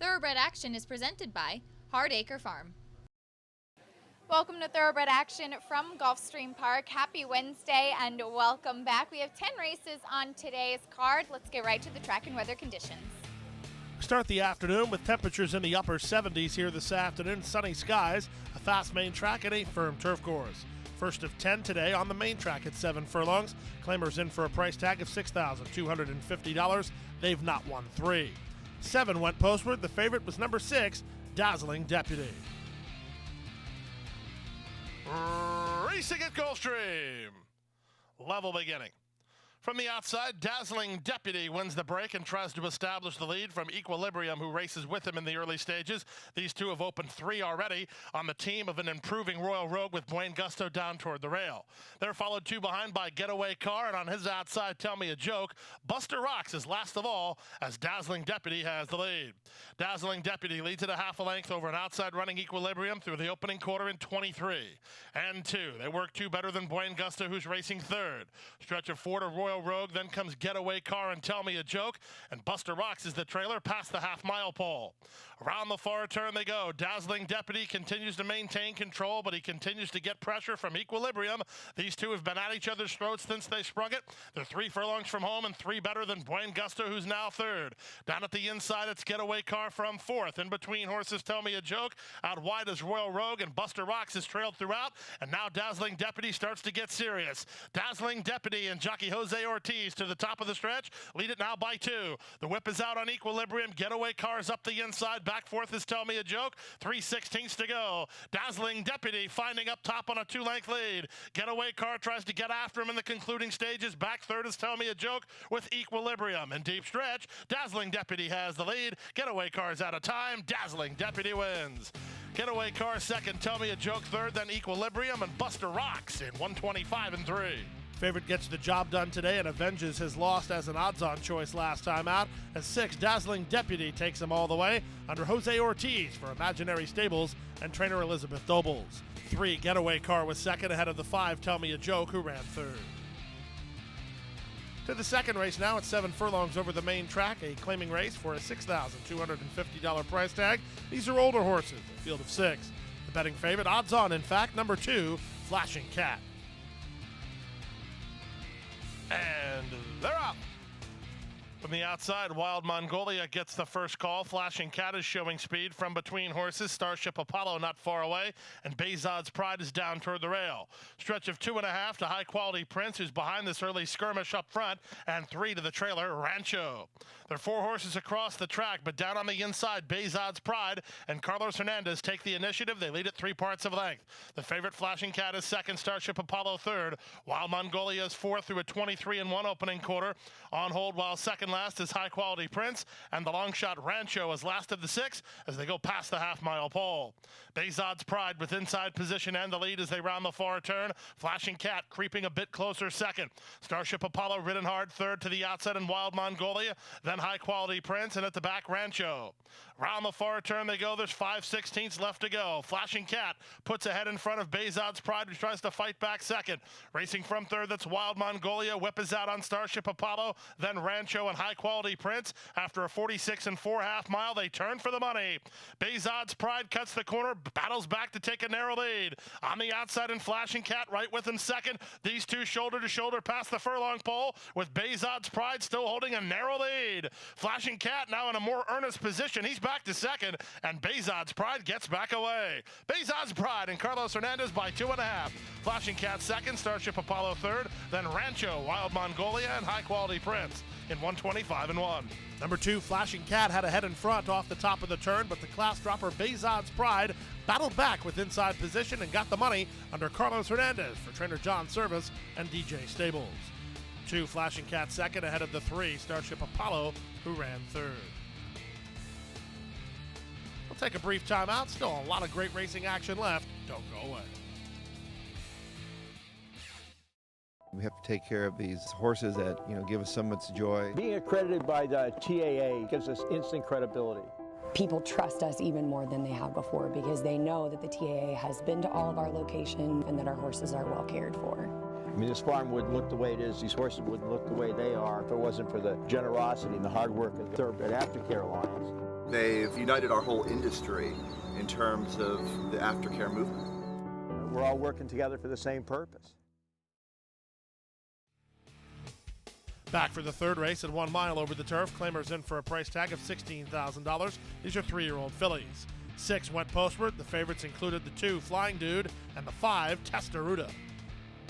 Thoroughbred Action is presented by Hardacre Farm. Welcome to Thoroughbred Action from Gulfstream Park. Happy Wednesday and welcome back. We have 10 races on today's card. Let's get right to the track and weather conditions. Start the afternoon with temperatures in the upper 70s here this afternoon. Sunny skies, a fast main track, and a firm turf course. First of 10 today on the main track at 7 furlongs. Claimers in for a price tag of $6,250. They've not won 3. 7 went postward. The favorite was number 6, Dazzling Deputy. Racing at Gulfstream. Level beginning. From the outside, Dazzling Deputy wins the break and tries to establish the lead from Equilibrium, who races with him in the early stages. These two have opened 3 already on the team of an improving Royal Rogue with Buen Gusto down toward the rail. They're followed 2 behind by Getaway Car, and on his outside, Tell Me a Joke. Buster Rocks is last of all as Dazzling Deputy has the lead. Dazzling Deputy leads at a half a length over an outside running Equilibrium through the opening quarter in 23 and 2. They work 2 better than Buen Gusto, who's racing third. Stretch of 4 to Royal Rogue, then comes Getaway Car and Tell Me a Joke, and Buster Rocks is the trailer past the half-mile pole. Around the far turn they go. Dazzling Deputy continues to maintain control, but he continues to get pressure from Equilibrium. These two have been at each other's throats since they sprung it. They're 3 furlongs from home and 3 better than Buen Gusto, who's now third. Down at the inside, it's Getaway Car from fourth. In between horses, Tell Me a Joke. Out wide is Royal Rogue, and Buster Rocks is trailed throughout, and now Dazzling Deputy starts to get serious. Dazzling Deputy and jockey Jose Ortiz to the top of the stretch, lead it now by 2. The whip is out on Equilibrium. Getaway Car is up the inside. Back fourth is Tell Me a Joke. 3/16 to go. Dazzling Deputy finding up top on a 2-length lead. Getaway Car tries to get after him in the concluding stages. Back third is Tell Me a Joke with Equilibrium. In deep stretch, Dazzling Deputy has the lead. Getaway Car is out of time. Dazzling Deputy wins. Getaway Car second, Tell Me a Joke third, then Equilibrium, and Buster Rocks in 125 and 3. Favorite gets the job done today and avenges his loss as an odds-on choice last time out. As 6, Dazzling Deputy takes him all the way under Jose Ortiz for Imaginary Stables and trainer Elizabeth Dobles. 3, Getaway Car was second ahead of the 5, Tell Me a Joke, who ran third. To the second race now at 7 furlongs over the main track, a claiming race for a $6,250 price tag. These are older horses, a field of 6. The betting favorite, odds on in fact, number 2, Flashing Cat. And they're up. From the outside, Wild Mongolia gets the first call. Flashing Cat is showing speed from between horses. Starship Apollo not far away, and Bezod's Pride is down toward the rail. Stretch of 2.5 to High Quality Prince, who's behind this early skirmish up front, and 3 to the trailer, Rancho. There are 4 horses across the track, but down on the inside, Bezod's Pride and Carlos Hernandez take the initiative. They lead at 3 parts of length. The favorite, Flashing Cat, is second. Starship Apollo third. Wild Mongolia is fourth through a 23-1 opening quarter. On hold while second last is High Quality Prince, and the long shot Rancho is last of the 6 as they go past the half-mile pole. Bezod's Pride with inside position and the lead as they round the far turn. Flashing Cat creeping a bit closer second. Starship Apollo ridden hard third to the outside in Wild Mongolia, then High Quality Prince, and at the back Rancho. Round the far turn they go. There's 5/16 left to go. Flashing Cat puts ahead in front of Bezod's Pride, who tries to fight back second. Racing from third, that's Wild Mongolia. Whip is out on Starship Apollo, then Rancho and High Quality Prince. After a 46 4 half mile, they turn for the money. Bezod's Pride cuts the corner, battles back to take a narrow lead. On the outside and Flashing Cat right with him second. These two shoulder to shoulder past the furlong pole, with Bezod's Pride still holding a narrow lead. Flashing Cat now in a more earnest position. He's back to second, and Bezod's Pride gets back away. Bezod's Pride and Carlos Hernandez by 2.5. Flashing Cat second, Starship Apollo third, then Rancho, Wild Mongolia, and High Quality Prince in 125 and 1. Number 2, Flashing Cat, had a head in front off the top of the turn, but the class dropper Bezod's Pride battled back with inside position and got the money under Carlos Hernandez for trainer John Service and DJ Stables. 2, Flashing Cat second ahead of the 3, Starship Apollo, who ran third. We'll take a brief timeout. Still a lot of great racing action left. Don't go away. We have to take care of these horses that, give us so much joy. Being accredited by the TAA gives us instant credibility. People trust us even more than they have before because they know that the TAA has been to all of our locations and that our horses are well cared for. I mean, this farm wouldn't look the way it is, these horses wouldn't look the way they are if it wasn't for the generosity and the hard work of Thoroughbred Aftercare Alliance. They've united our whole industry in terms of the aftercare movement. We're all working together for the same purpose. Back for the third race at 1 mile over the turf. Claimers in for a price tag of $16,000. These are 3-year-old fillies. 6 went postward. The favorites included the 2 Flying Dude and the 5 Testaruda.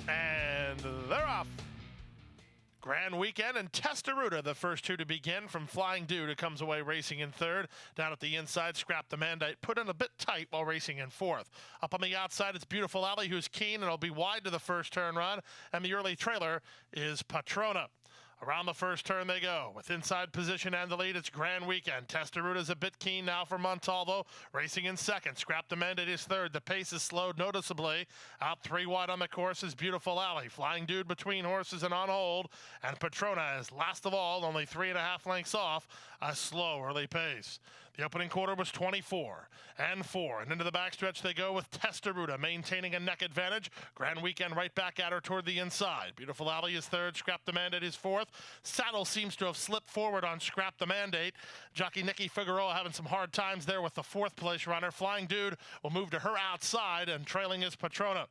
And they're off. Grand Weekend and Testaruda, the first 2 to begin. From Flying Dude, who comes away racing in third. Down at the inside, Scrap the Mandate, put in a bit tight while racing in fourth. Up on the outside, it's Beautiful Alley, who's keen, and it'll be wide to the first turn run. And the early trailer is Patrona. Around the first turn they go. With inside position and the lead, it's Grand Weekend. Testaruda's a bit keen now for Montalvo. Racing in second. Scrap the Mandate is third. The pace is slowed noticeably. Out 3 wide on the course is Beautiful Alley. Flying Dude between horses and on hold. And Patrona is last of all, only 3.5 lengths off. A slow early pace. The opening quarter was 24 and 4. And into the backstretch they go with Testaruda maintaining a neck advantage. Grand Weekend right back at her toward the inside. Beautiful Alley is third. Scrap the Mandate is fourth. Saddle seems to have slipped forward on Scrap the Mandate. Jockey Nikki Figueroa having some hard times there with the 4th place runner. Flying Dude will move to her outside, and trailing is Patrona.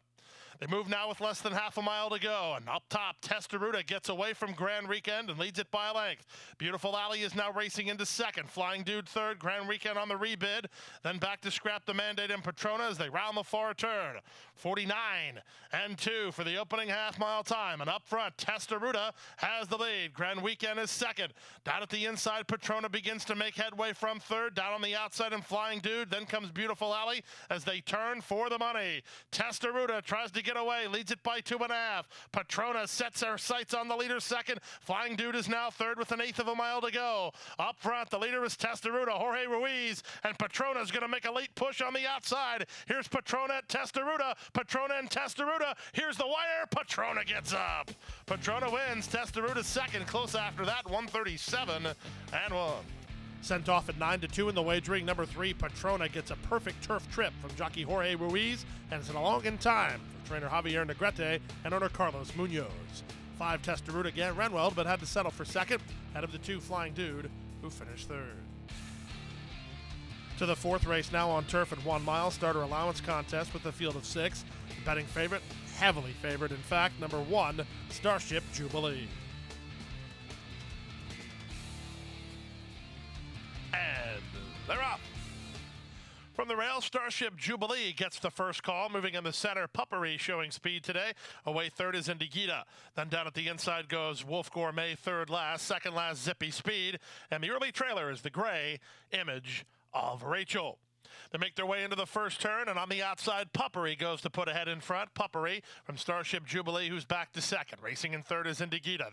They move now with less than half a mile to go, and up top, Testaruda gets away from Grand Weekend and leads it by a length. Beautiful Alley is now racing into second. Flying Dude third, Grand Weekend on the rebid. Then back to Scrap the Mandate and Patrona as they round the far turn. 49 and 2 for the opening half-mile time, and up front, Testaruda has the lead. Grand Weekend is second. Down at the inside, Patrona begins to make headway from third. Down on the outside and Flying Dude. Then comes Beautiful Alley as they turn for the money. Testaruda tries to get away, leads it by 2.5. Patrona sets her sights on the leader second. Flying Dude is now third with 1/8 of a mile to go. Up front, the leader is Testaruda, Jorge Ruiz, and Patrona is going to make a late push on the outside. Here's Patrona at Testaruda. Patrona and Testaruda. Here's the wire. Patrona gets up. Patrona wins. Testaruda second. Close after that, 137 and 1. Sent off at 9-2 in the wagering. Number 3, Patrona, gets a perfect turf trip from jockey Jorge Ruiz, and it's a long in time for trainer Javier Negrete and owner Carlos Munoz. 5 Testaruda again ran well, but had to settle for second, ahead of the 2 Flying Dude, who finished third. To the 4th race now on turf at 1 mile. Starter allowance contest with a field of 6. The betting favorite, heavily favored in fact, number 1, Starship Jubilee. And they're up. From the rail, Starship Jubilee gets the first call. Moving in the center, Puppery showing speed today. Away third is Indigita. Then down at the inside goes Wolf Gourmet, third last. Second last, Zippy Speed. And the early trailer is the gray Image of Rachel. They make their way into the first turn, and on the outside, Puppery goes to put ahead in front. Puppery from Starship Jubilee, who's back to second. Racing in third is Indigita.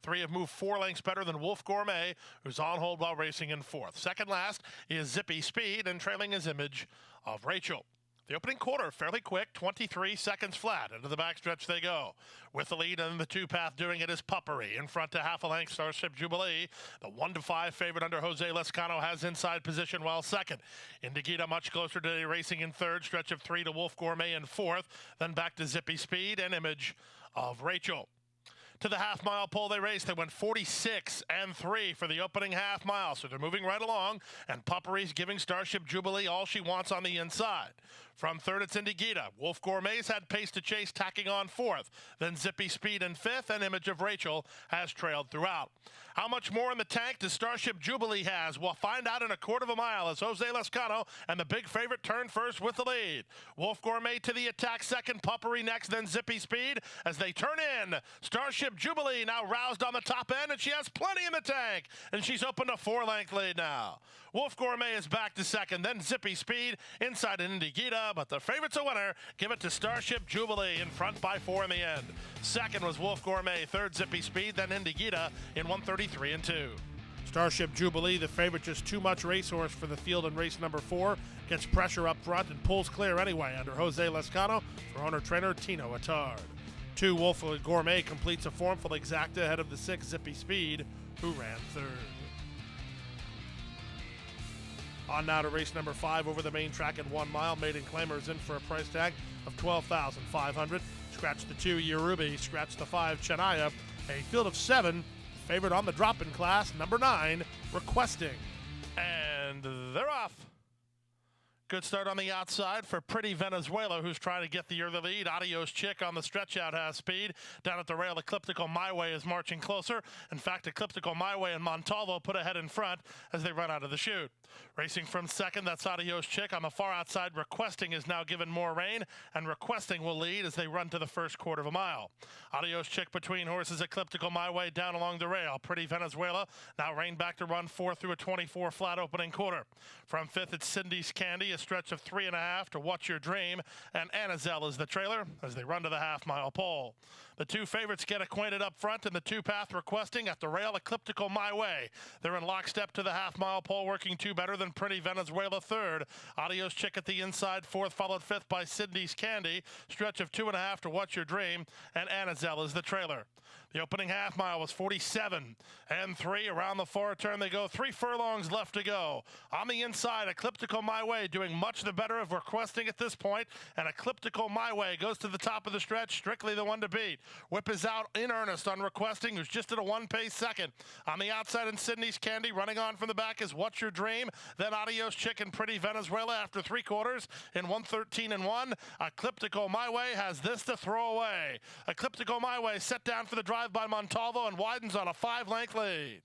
Three have moved 4 lengths better than Wolf Gourmet, who's on hold while racing in fourth. Second last is Zippy Speed, and trailing is Image of Rachel. The opening quarter, fairly quick, 23 seconds flat. Into the backstretch they go. With the lead and the 2-path doing it is Puppery. In front to half a length, Starship Jubilee. The 1-5 favorite under Jose Lescano has inside position while second. Indigita much closer today, racing in third. Stretch of 3 to Wolf Gourmet in fourth. Then back to Zippy Speed and Image of Rachel. To the half-mile pole they raced. They went 46 and 3 for the opening half-mile, so they're moving right along, and Puppery's giving Starship Jubilee all she wants on the inside. From third, it's Indigita. Wolf Gourmet's had pace to chase, tacking on fourth. Then Zippy Speed in fifth, and Image of Rachel has trailed throughout. How much more in the tank does Starship Jubilee has? We'll find out in a quarter of a mile as Jose Lescano and the big favorite turn first with the lead. Wolf Gourmet to the attack second, Puppery next, then Zippy Speed as they turn in. Starship Jubilee now roused on the top end, and she has plenty in the tank, and she's opened a 4-length lead now. Wolf Gourmet is back to second, then Zippy Speed inside Indigita, but the favorite's a winner. Give it to Starship Jubilee in front by 4 in the end. Second was Wolf Gourmet, third Zippy Speed, then Indigita in 133 and 2. Starship Jubilee, the favorite, just too much racehorse for the field in race number 4. Gets pressure up front and pulls clear anyway under Jose Lescano for owner-trainer Tino Attard. 2 Wolf Gourmet completes a formful exacta ahead of the 6 Zippy Speed, who ran third. On now to race number 5 over the main track at 1 mile. Maiden Claimers in for a price tag of $12,500. Scratch the 2 Yorubi, scratch the 5 Chennaya. A field of 7, favorite on the drop-in class, number 9, Requesting. And Good start on the outside for Pretty Venezuela, who's trying to get the early lead. Adios Chick on the stretch out has speed. Down at the rail, Ecliptical My Way is marching closer. In fact, Ecliptical My Way and Montalvo put ahead in front as they run out of the chute. Racing from second, that's Adios Chick. On the far outside, Requesting is now given more rein, and Requesting will lead as they run to the first quarter of a mile. Adios Chick between horses, Ecliptical My Way down along the rail. Pretty Venezuela now reined back to run fourth through a 24 flat opening quarter. From fifth, it's Cindy's Candy, a stretch of 3.5 to What's Your Dream, and Anazel is the trailer as they run to the half-mile pole. The two favorites get acquainted up front in the two-path Requesting at the rail, Ecliptical My Way. They're in lockstep to the half-mile pole, working two better than Pretty Venezuela third. Adios Chick at the inside, fourth, followed fifth by Cindy's Candy. Stretch of 2.5 to What's Your Dream, and Anazel is the trailer. The opening half mile was 47 and 3. Around the far turn they go. 3 furlongs left to go. On the inside, Ecliptical My Way doing much the better of Requesting at this point, and Ecliptical My Way goes to the top of the stretch, strictly the one to beat. Whip is out in earnest on Requesting, who's just at a one-pace second. On the outside in Sydney's Candy, running on from the back is What's Your Dream, then Adios Chick and Pretty Venezuela after 3 quarters in 1:13 and 1. Ecliptical My Way has this to throw away. Ecliptical My Way set down for the drive by Montalvo and widens on a 5-length lead.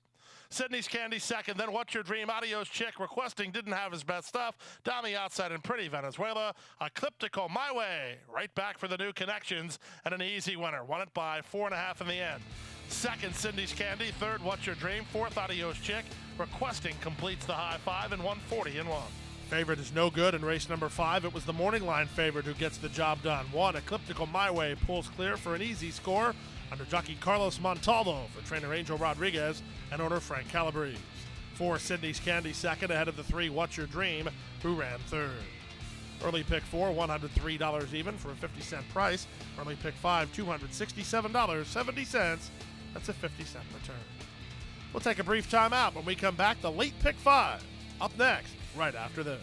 Sydney's Candy second, then What's Your Dream, Adios Chick. Requesting didn't have his best stuff. Down the outside in Pretty Venezuela, Ecliptical My Way right back for the new connections and an easy winner. Won it by 4.5 in the end. Second, Cindy's Candy. Third, What's Your Dream. Fourth, Adios Chick. Requesting completes the high five in 1:40 and 1. Favorite is no good in race number 5. It was the morning line favorite who gets the job done. 1, Ecliptical My Way pulls clear for an easy score under jockey Carlos Montalvo for trainer Angel Rodriguez and owner Frank Calabrese. 4, Sydney's Candy second ahead of the 3, What's Your Dream, who ran third. Early pick 4, $103 even for a 50-cent price. Early pick 5, $267.70. That's a 50-cent return. We'll take a brief time out. When we come back, the late pick 5. Up next, right after this.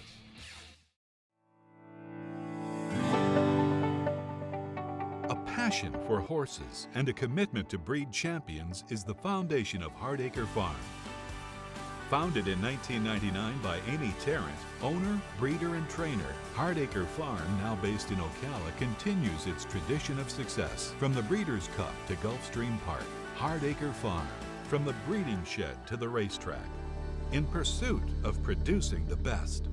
A passion for horses and a commitment to breed champions is the foundation of Hardacre Farm. Founded in 1999 by Amy Tarrant, owner, breeder, and trainer, Hardacre Farm, now based in Ocala, continues its tradition of success. From the Breeders' Cup to Gulfstream Park, Hardacre Farm, from the breeding shed to the racetrack, in pursuit of producing the best.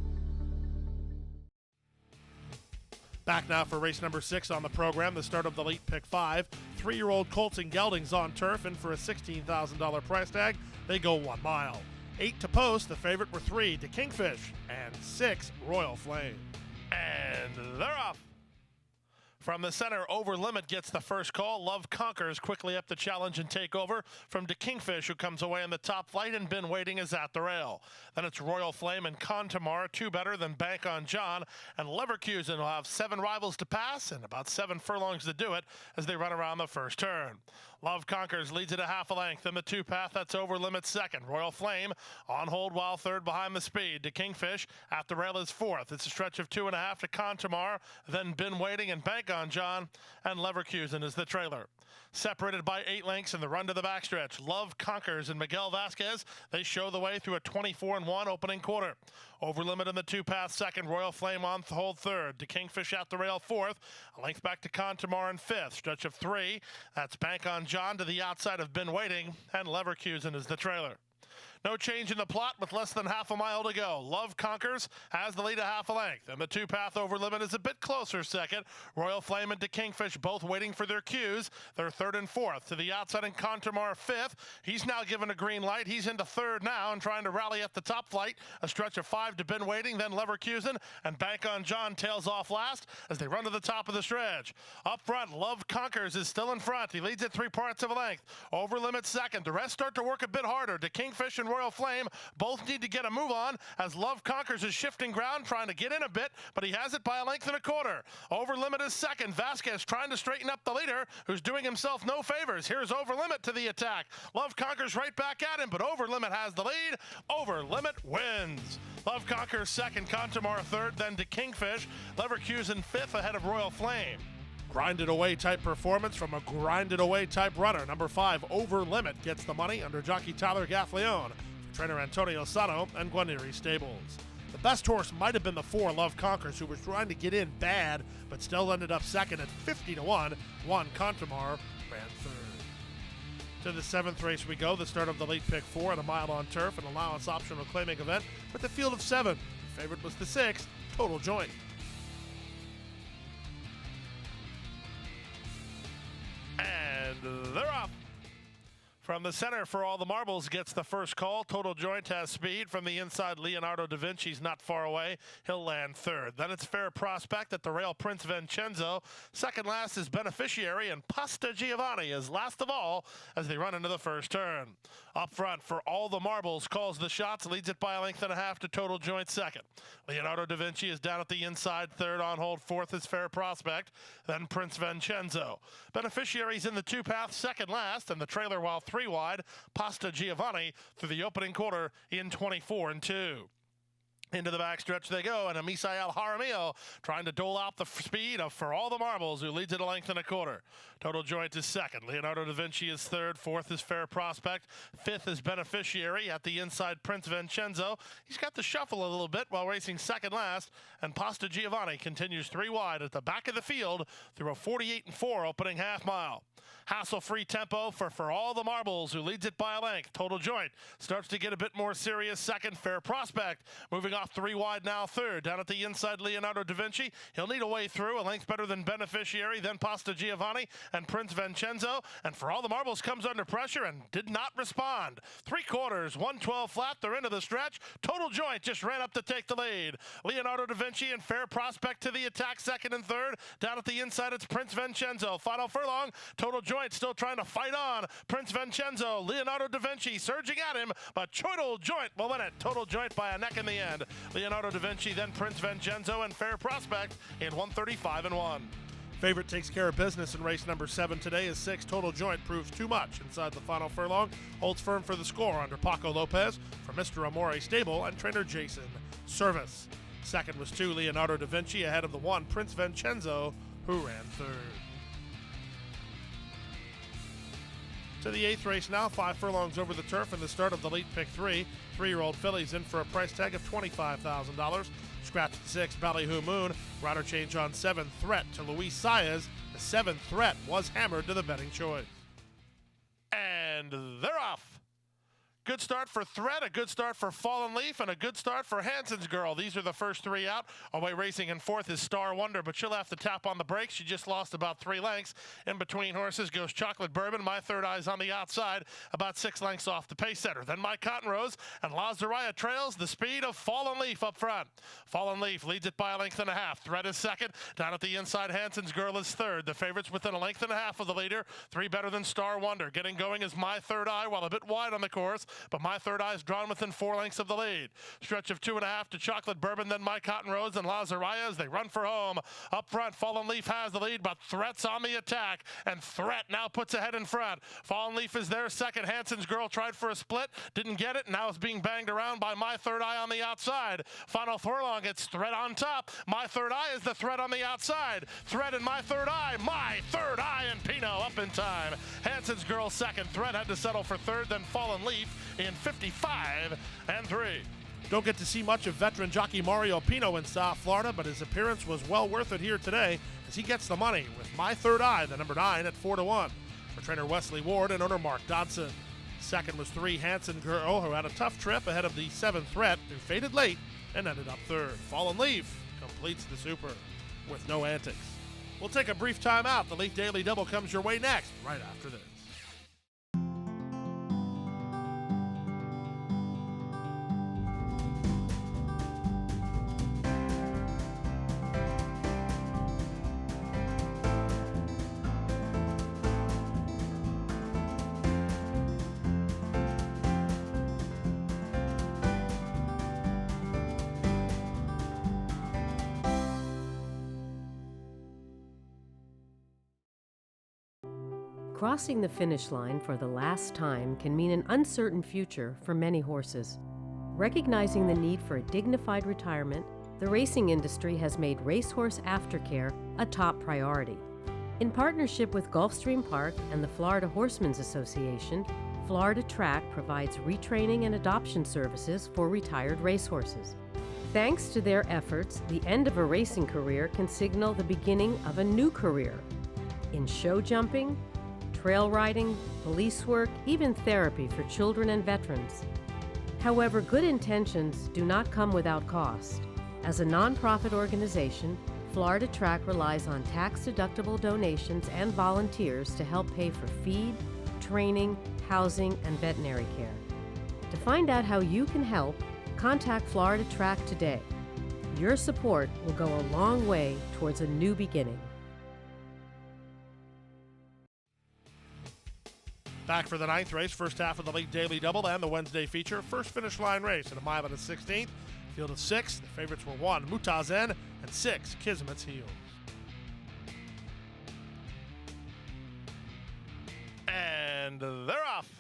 Back now for race number 6 on the program, the start of the late pick 5. 3-year-old Colts and Geldings on turf, and for a $16,000 price tag, they go 1 mile. 8 to post, the favorite were 3 to Kingfish, and 6 Royal Flame. And they're off. From the center, Over Limit gets the first call. Love Conquers quickly up the challenge and take over from De Kingfish, who comes away in the top flight, and Been Waiting is at the rail. Then it's Royal Flame and Contamar, 2 better than Bank on John, and Leverkusen will have 7 rivals to pass and about 7 furlongs to do it as they run around the first turn. Love Conquers leads it a half a length. In the 2-path, that's Over Limit second. Royal Flame on hold while third behind the speed. De Kingfish at the rail is fourth. It's a stretch of 2.5 to Contamar, then Been Waiting and Bank on John, and Leverkusen is the trailer. Separated by 8 lengths in the run to the backstretch, Love Conquers and Miguel Vasquez, they show the way through a 24 and 1 opening quarter. Over Limit in the 2-path second, Royal Flame on hold third. De Kingfish at the rail fourth. A length back to Contamar in fifth. Stretch of 3. That's Bank on John to the outside of Been Waiting, and Leverkusen is the trailer. No change in the plot with less than half a mile to go. Love Conquers has the lead a half a length, and the 2-path Over Limit is a bit closer second. Royal Flame and De Kingfish both waiting for their cues. They're third and fourth. To the outside and Contamar fifth. He's now given a green light. He's into third now and trying to rally at the top flight. A stretch of 5 to Been Waiting, then Leverkusen, and Bank on John tails off last as they run to the top of the stretch. Up front, Love Conquers is still in front. He leads at 3 parts of a length. Over Limit second. The rest start to work a bit harder. De Kingfish and Royal Flame both need to get a move on as Love Conquers is shifting ground, trying to get in a bit, but he has it by a length and a quarter. Over Limit is second. Vasquez trying to straighten up the leader, who's doing himself no favors. Here's Over Limit to the attack. Love Conquers right back at him, but Over Limit has the lead. Over Limit wins. Love Conquers second, Contamar third, then to Kingfish. Leverkusen fifth ahead of Royal Flame. Grinded away type performance from a grinded away type runner. Number 5, Over Limit, gets the money under jockey Tyler Gaffleone for trainer Antonio Sano and Guarneri Stables. The best horse might have been the 4 Love Conquers, who was trying to get in bad, but still ended up second at 50-1. Juan Contamar ran third. To the 7th race we go, the start of the late pick 4 at a mile on turf, an allowance optional claiming event with the field of 7. The favorite was the 6, Total Joint. And they're off. From the center for all the marbles gets the first call. Total Joint has speed. From the inside, Leonardo da Vinci's not far away. He'll land third. Then it's Fair Prospect at the rail, Prince Vincenzo. Second last is Beneficiary, and Pasta Giovanni is last of all as they run into the first turn. Up front for all the marbles, calls the shots, leads it by a length and a half to Total Joint second. Leonardo da Vinci is down at the inside, third on hold. Fourth is Fair Prospect, then Prince Vincenzo. Beneficiary's in the 2-path, second last, and the trailer while 3 wide, Pasta Giovanni through the opening quarter in 24-2. Into the backstretch they go, and Misael Jaramillo trying to dole out the speed of For All the Marbles, who leads it a length and a quarter. Total Joint is second. Leonardo da Vinci is third. Fourth is Fair Prospect. Fifth is Beneficiary. At the inside, Prince Vincenzo. He's got to shuffle a little bit while racing second last, and Pasta Giovanni continues 3 wide at the back of the field through a 48-4 opening half mile. Hassle-free tempo for All the Marbles, who leads it by a length. Total Joint starts to get a bit more serious second. Fair Prospect moving off 3 wide now third. Down at the inside, Leonardo da Vinci. He'll need a way through, a length better than Beneficiary, then Pasta Giovanni and Prince Vincenzo. And For All the Marbles comes under pressure and did not respond. 3/4, 112 flat, they're into the stretch. Total Joint just ran up to take the lead. Leonardo da Vinci and Fair Prospect to the attack, second and third. Down at the inside, it's Prince Vincenzo. Final furlong, Total Joint still trying to fight on. Prince Vincenzo, Leonardo da Vinci surging at him, but Total Joint will win it. Total Joint by a neck in the end. Leonardo da Vinci, then Prince Vincenzo, and Fair Prospect in 135-1. Favorite takes care of business in race number 7 today as 6 Total Joint proves too much inside the final furlong. Holds firm for the score under Paco Lopez for Mr. Amore Stable and trainer Jason Service. Second was 2 Leonardo da Vinci ahead of the 1 Prince Vincenzo, who ran third. To the 8th race now, 5 furlongs over the turf and the start of the late pick 3. 3-year-old fillies in for a price tag of $25,000. Scratch the 6, Ballyhoo Moon. Rider change on 7, Threat to Luis Saez. The 7th Threat was hammered to the betting choice. And they're off. Good start for Threat, a good start for Fallen Leaf, and a good start for Hansen's Girl. These are the first 3 out. Away racing in 4th is Star Wonder, but she'll have to tap on the brakes. She just lost about 3 lengths. In between horses goes Chocolate Bourbon. My Third Eye's on the outside, about 6 lengths off the pace setter. Then My Cotton Rose, and Lazariah trails the speed of Fallen Leaf up front. Fallen Leaf leads it by a length and a half. Threat is second. Down at the inside, Hansen's Girl is third. The favorites within a length and a half of the leader. 3 better than Star Wonder. Getting going is My Third Eye, while a bit wide on the course, but My Third Eye is drawn within 4 lengths of the lead. Stretch of 2.5 to Chocolate Bourbon, then My Cotton Rose and Lazariah as they run for home. Up front, Fallen Leaf has the lead, but Threat's on the attack, and Threat now puts ahead in front. Fallen Leaf is there second. Hansen's Girl tried for a split, didn't get it, now is being banged around by My Third Eye on the outside. Final furlong, it's Threat on top. My Third Eye is the threat on the outside. Threat and My Third Eye. My Third Eye and Pino up in time. Hansen's Girl second. Threat had to settle for third, then Fallen Leaf in 55-3. Don't get to see much of veteran jockey Mario Pino in South Florida, but his appearance was well worth it here today as he gets the money with My Third Eye, the number 9 at 4-1 for trainer Wesley Ward and owner Mark Dodson. Second was 3 Hansen Girl, who had a tough trip ahead of the 7th Threat, who faded late and ended up third. Fallen Leaf completes the super with no antics. We'll take a brief time out. The late Daily Double comes your way next, right after this. Crossing the finish line for the last time can mean an uncertain future for many horses. Recognizing the need for a dignified retirement, the racing industry has made racehorse aftercare a top priority. In partnership with Gulfstream Park and the Florida Horsemen's Association, Florida Track provides retraining and adoption services for retired racehorses. Thanks to their efforts, the end of a racing career can signal the beginning of a new career in show jumping, trail riding, police work, even therapy for children and veterans. However, good intentions do not come without cost. As a nonprofit organization, Florida Track relies on tax-deductible donations and volunteers to help pay for feed, training, housing, and veterinary care. To find out how you can help, contact Florida Track today. Your support will go a long way towards a new beginning. Back for the 9th race, first half of the late daily double and the Wednesday feature. First finish line race at a mile and a 16th. Field of 6. The favorites were 1, Mutazen, and 6, Kismet's Heels. And they're off.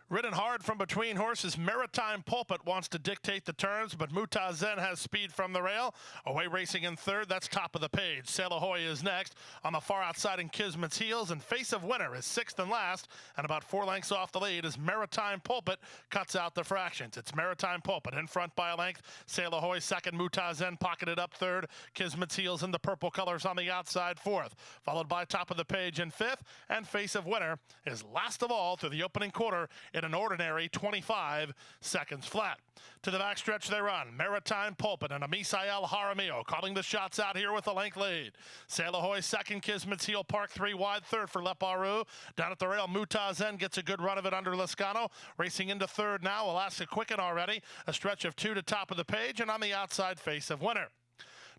Ridden hard from between horses, Maritime Pulpit wants to dictate the turns, but Mutazen has speed from the rail. Away racing in third, that's top of the page. Sail Ahoy is next. On the far outside in Kismet's Heels, and Face of Winter is sixth and last, and about 4 lengths off the lead as Maritime Pulpit cuts out the fractions. It's Maritime Pulpit in front by a length. Sail Ahoy second, Mutazen pocketed up third. Kismet's Heels in the purple colors on the outside fourth, followed by top of the page in fifth, and Face of Winter is last of all through the opening quarter in an ordinary 25 seconds flat. To the backstretch they run. Maritime Pulpit and Amisael Jaramillo calling the shots out here with a length lead. Sail Ahoy second, Kismet's Heel Park 3 wide, third for Leparu. Down at the rail, Mutazen gets a good run of it under Lascano. Racing into third now, Alaska Quicken already. A stretch of 2 to top of the page, and on the outside, Face of Winter.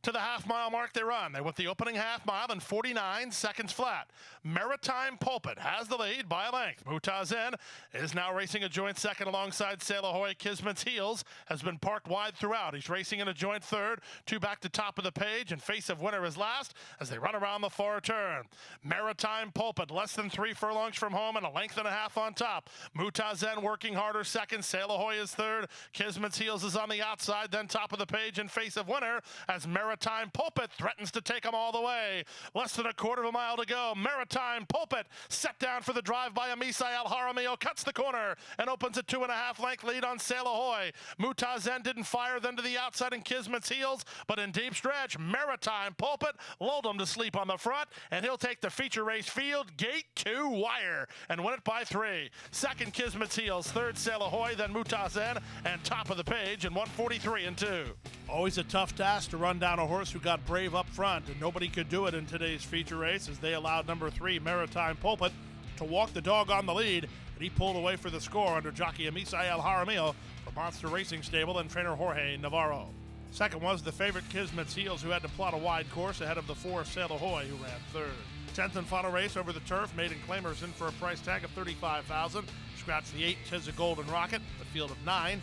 To the half-mile mark they run. They went the opening half-mile in 49 seconds flat. Maritime Pulpit has the lead by a length. Mutazen is now racing a joint second alongside Sail Ahoy. Kismet's Heels has been parked wide throughout. He's racing in a joint third, 2 back to top of the page, and Face of Winter is last as they run around the far turn. Maritime Pulpit less than 3 furlongs from home and a length and a half on top. Mutazen working harder second. Sail Ahoy is third. Kismet's Heels is on the outside, then top of the page and Face of Winter as Maritime Pulpit threatens to take them all the way. Less than a quarter of a mile to go. Maritime Pulpit set down for the drive by Amisael Jaramillo, cuts the corner and opens a 2.5 length lead on Sail Ahoy. Mutazen didn't fire, then to the outside in Kismet's Heels, but in deep stretch, Maritime Pulpit lulled him to sleep on the front, and he'll take the feature race field gate to wire and win it by 3. Second, Kismet's Heels, third, Sail Ahoy, then Mutazen, and top of the page in 1:43 and 2. Always a tough task to run down a horse who got brave up front, and nobody could do it in today's feature race as they allowed number 3, Maritime Pulpit, to walk the dog on the lead, and he pulled away for the score under jockey Amisael Jaramillo for Monster Racing Stable and trainer Jorge Navarro. Second was the favorite Kismet's Heels, who had to plot a wide course ahead of the 4, Sail Ahoy, who ran third. 10th and final race over the turf, maiden claimers in for a price tag of $35,000. Scratch the 8, Tis a Golden Rocket, the field of 9.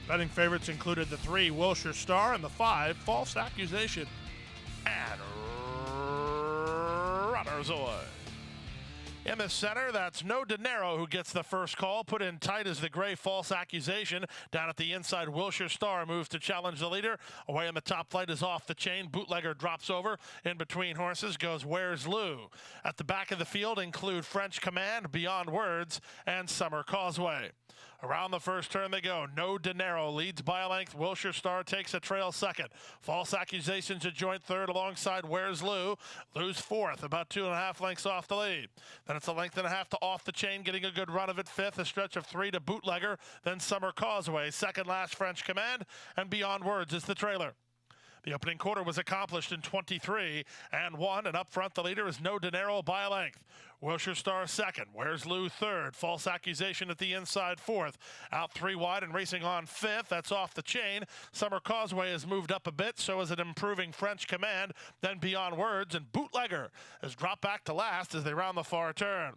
Betting favorites included the 3, Wilshire Star, and the 5, False Accusation. And runners away. In the center, that's No Dinero who gets the first call. Put in tight as the gray False Accusation. Down at the inside, Wilshire Star moves to challenge the leader. Away in the top flight is Off the Chain. Bootlegger drops over. In between horses goes Where's Lou. At the back of the field include French Command, Beyond Words, and Summer Causeway. Around the first turn they go. No Dinero leads by a length. Wilshire Star takes a trail second. False Accusations a joint third alongside Where's Lou. Lou's fourth, about 2.5 lengths off the lead. Then it's a length and a half to Off the Chain, getting a good run of it fifth. A stretch of 3 to Bootlegger. Then Summer Causeway. Second last French Command. And Beyond Words is the trailer. The opening quarter was accomplished in 23 and 1, and up front the leader is No Dinero by a length. Wilshire Star second. Where's Lou third? False Accusation at the inside fourth. Out 3 wide and racing on fifth. That's Off the Chain. Summer Causeway has moved up a bit, so is an improving French Command. Then Beyond Words, and Bootlegger has dropped back to last as they round the far turn.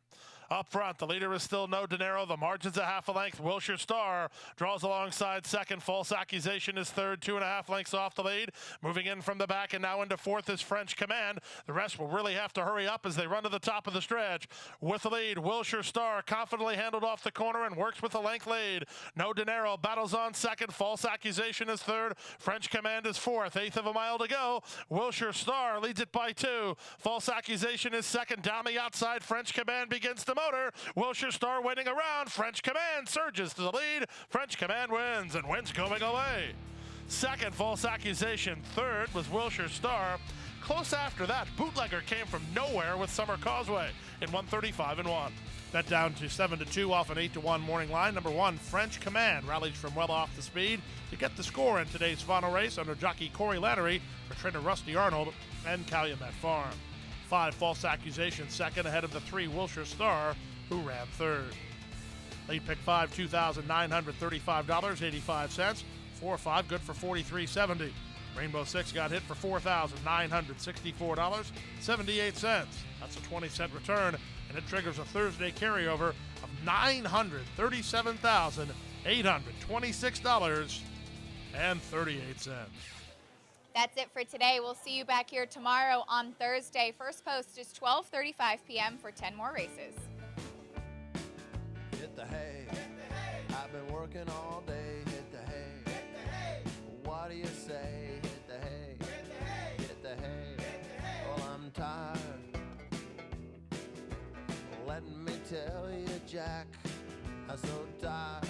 Up front, the leader is still No Dinero. The margin's a half a length. Wilshire Star draws alongside second. False Accusation is third, 2.5 lengths off the lead. Moving in from the back and now into fourth is French Command. The rest will really have to hurry up as they run to the top of the stretch. With the lead, Wilshire Star confidently handled off the corner and works with a length lead. No Dinero battles on second. False Accusation is third. French Command is fourth. 1/8 of a mile to go. Wilshire Star leads it by 2. False Accusation is second. Down the outside, French Command begins to motor. Wilshire Star waiting around. French Command surges to the lead. French Command wins and wins going away. Second, False Accusation. Third was Wilshire Star. Close after that, Bootlegger came from nowhere with Summer Causeway in 135 and 1. Bet down to 7-2 off an 8-1 morning line. Number 1, French Command, rallies from well off the speed to get the score in today's final race under jockey Corey Lannery for trainer Rusty Arnold and Calumet Farm. 5, False Accusation, second, ahead of the 3, Wilshire Star, who ran third. Late pick 5, $2,935.85. 4-5, good for $43.70. Rainbow 6 got hit for $4,964.78. That's a 20-cent return, and it triggers a Thursday carryover of $937,826.38. That's it for today. We'll see you back here tomorrow on Thursday. First post is 12:35 p.m. for 10 more races. Hit the hay. I've been working all day. Hit the hay. What do you say? Hit the hay. Hit the hay. Well, I'm tired. Let me tell you, Jack, I'm so tired.